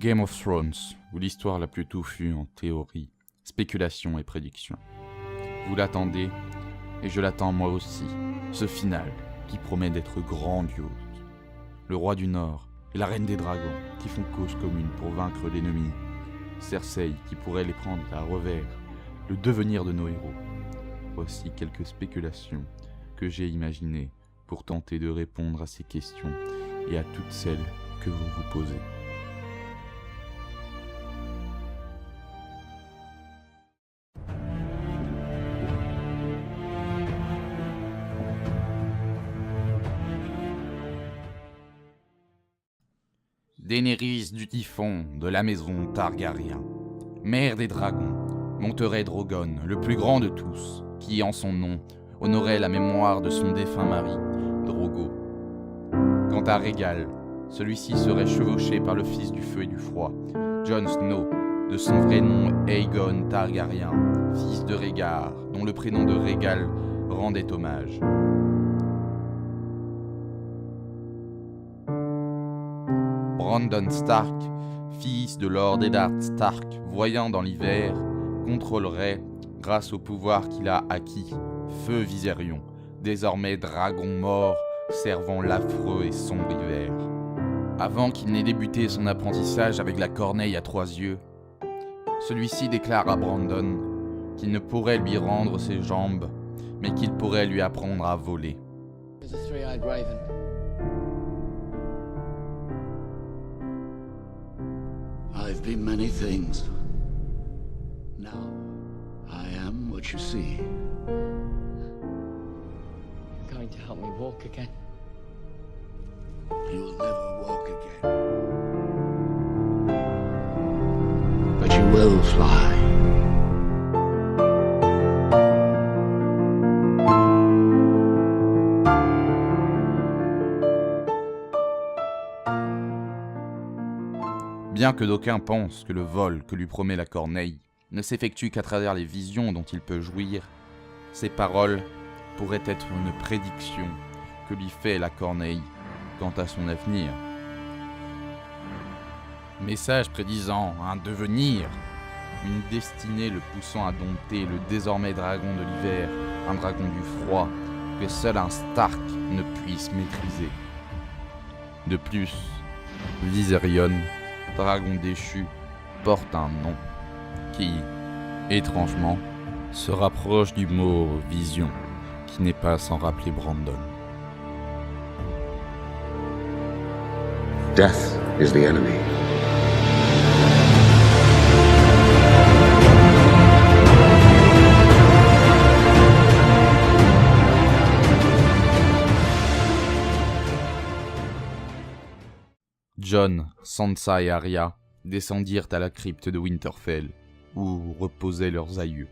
Game of Thrones, où l'histoire la plus touffue en théorie, spéculation et prédiction. Vous l'attendez, et je l'attends moi aussi, ce final qui promet d'être grandiose. Le roi du Nord et la reine des dragons qui font cause commune pour vaincre l'ennemi. Cersei qui pourrait les prendre à revers, le devenir de nos héros. Voici quelques spéculations que j'ai imaginées pour tenter de répondre à ces questions et à toutes celles que vous vous posez. Daenerys du Typhon, de la maison Targaryen, mère des dragons, monterait Drogon, le plus grand de tous, qui, en son nom, honorait la mémoire de son défunt mari, Drogo. Quant à Rhaegal, celui-ci serait chevauché par le fils du feu et du froid, Jon Snow, de son vrai nom Aegon Targaryen, fils de Rhaegar, dont le prénom de Rhaegal rendait hommage. Brandon Stark, fils de Lord Eddard Stark, voyant dans l'hiver, contrôlerait, grâce au pouvoir qu'il a acquis, Feu Viserion, désormais dragon mort, servant l'affreux et sombre hiver. Avant qu'il n'ait débuté son apprentissage avec la corneille à 3 yeux, celui-ci déclare à Brandon qu'il ne pourrait lui rendre ses jambes, mais qu'il pourrait lui apprendre à voler. I've been many things. Now, I am what you see. You're going to help me walk again? You will never walk again. But you will fly. Bien que d'aucuns pensent que le vol que lui promet la corneille ne s'effectue qu'à travers les visions dont il peut jouir, ces paroles pourraient être une prédiction que lui fait la corneille quant à son avenir. Message prédisant un devenir, une destinée le poussant à dompter le désormais dragon de l'hiver, un dragon du froid que seul un Stark ne puisse maîtriser. De plus, Viserion, dragon déchu, porte un nom qui, étrangement, se rapproche du mot vision, qui n'est pas sans rappeler Brandon. Death is the enemy. Jon, Sansa et Arya descendirent à la crypte de Winterfell, où reposaient leurs aïeux,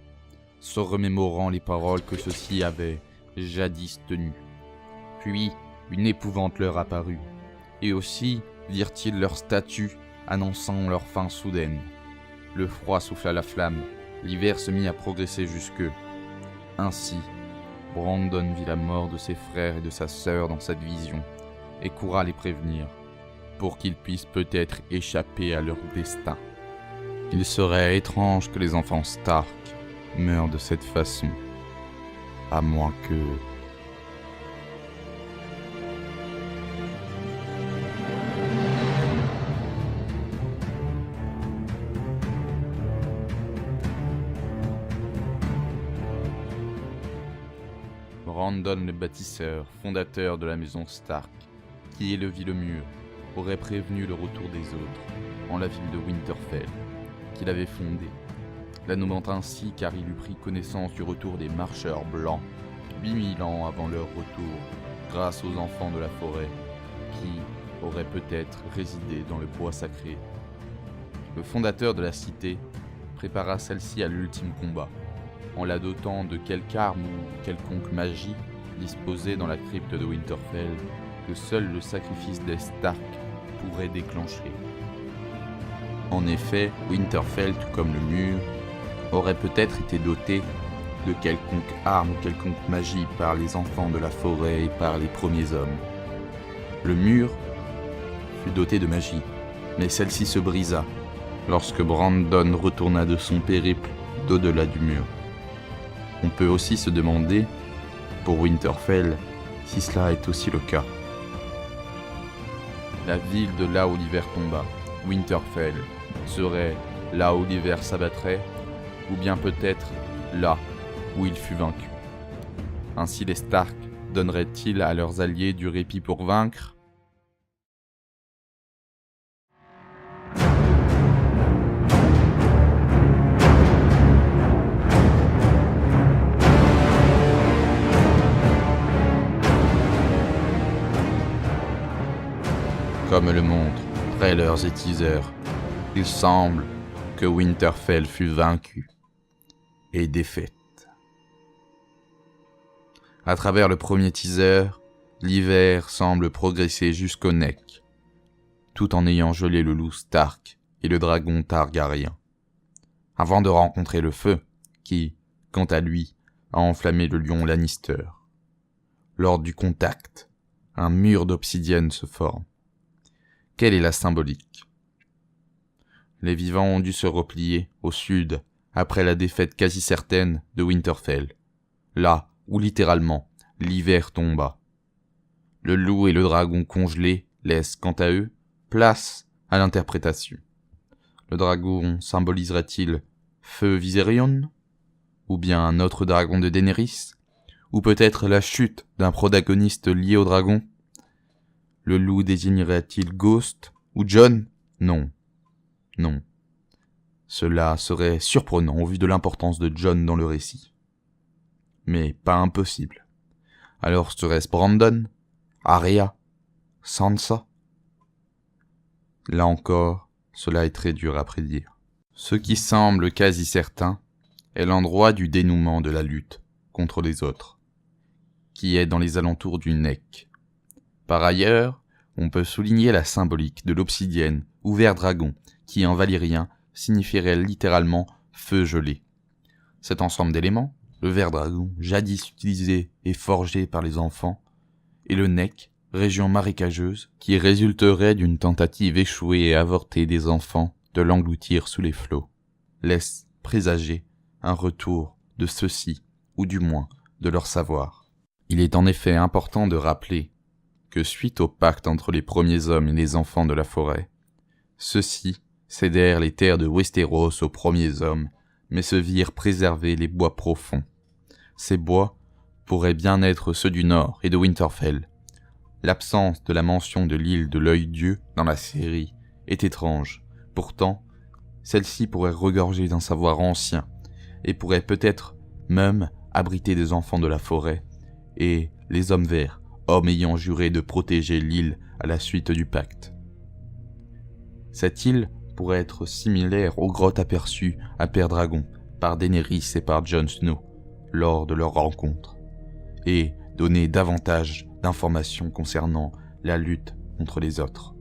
se remémorant les paroles que ceux-ci avaient jadis tenues. Puis, une épouvante leur apparut, et aussi virent-ils leur statue annonçant leur fin soudaine. Le froid souffla la flamme, l'hiver se mit à progresser jusqu'eux. Ainsi, Brandon vit la mort de ses frères et de sa sœur dans cette vision, et courra les prévenir, pour qu'ils puissent peut-être échapper à leur destin. Il serait étrange que les enfants Stark meurent de cette façon, à moins que... Brandon le bâtisseur, fondateur de la maison Stark, qui élevit le mur, aurait prévenu le retour des autres en la ville de Winterfell, qu'il avait fondée, la nommant ainsi car il eut pris connaissance du retour des marcheurs blancs 8000 ans avant leur retour, grâce aux enfants de la forêt, qui auraient peut-être résidé dans le bois sacré. Le fondateur de la cité prépara celle-ci à l'ultime combat, en la dotant de quelque arme ou quelconque magie disposée dans la crypte de Winterfell que seul le sacrifice des Stark pourrait déclencher. En effet, Winterfell, tout comme le mur, aurait peut-être été doté de quelconque arme ou quelconque magie par les enfants de la forêt et par les premiers hommes. Le mur fut doté de magie, Mais celle-ci se brisa lorsque Brandon retourna de son périple d'au-delà du mur. On peut aussi se demander, pour Winterfell, si cela est aussi le cas. La ville de là où l'hiver tomba, Winterfell, serait là où l'hiver s'abattrait, ou bien peut-être là où il fut vaincu. Ainsi les Stark donneraient-ils à leurs alliés du répit pour vaincre ? Comme le montrent trailers et teasers, il semble que Winterfell fut vaincu et défaite. À travers le premier teaser, l'hiver semble progresser jusqu'au Neck, tout en ayant gelé le loup Stark et le dragon Targaryen, avant de rencontrer le feu, qui, quant à lui, a enflammé le lion Lannister. Lors du contact, un mur d'obsidienne se forme. Quelle est la symbolique ? Les vivants ont dû se replier au sud après la défaite quasi certaine de Winterfell, là où littéralement l'hiver tomba. Le loup et le dragon congelés laissent quant à eux place à l'interprétation. Le dragon symboliserait-il feu Viserion ? Ou bien un autre dragon de Daenerys ? Ou peut-être la chute d'un protagoniste lié au dragon ? Le loup désignerait-il Ghost ou Jon ? Non. Non. Cela serait surprenant au vu de l'importance de Jon dans le récit. Mais pas impossible. Alors serait-ce Brandon ? Arya ? Sansa ? Là encore, cela est très dur à prédire. Ce qui semble quasi certain est l'endroit du dénouement de la lutte contre les autres, qui est dans les alentours du Neck. Par ailleurs, on peut souligner la symbolique de l'obsidienne ou ver dragon, qui en valyrien signifierait littéralement feu gelé. Cet ensemble d'éléments, le ver dragon, jadis utilisé et forgé par les enfants, et le Neck, région marécageuse, qui résulterait d'une tentative échouée et avortée des enfants de l'engloutir sous les flots, laisse présager un retour de ceux-ci, ou du moins de leur savoir. Il est en effet important de rappeler que suite au pacte entre les premiers hommes et les enfants de la forêt, ceux-ci cédèrent les terres de Westeros aux premiers hommes, mais se virent préserver les bois profonds. Ces bois pourraient bien être ceux du Nord et de Winterfell. L'absence de la mention de l'île de l'Œil-Dieu dans la série est étrange. Pourtant, celle-ci pourrait regorger d'un savoir ancien et pourrait peut-être même abriter des enfants de la forêt et les hommes verts, hommes ayant juré de protéger l'île à la suite du pacte. Cette île pourrait être similaire aux grottes aperçues à Père-Dragon par Daenerys et par Jon Snow lors de leur rencontre, et donner davantage d'informations concernant la lutte contre les autres.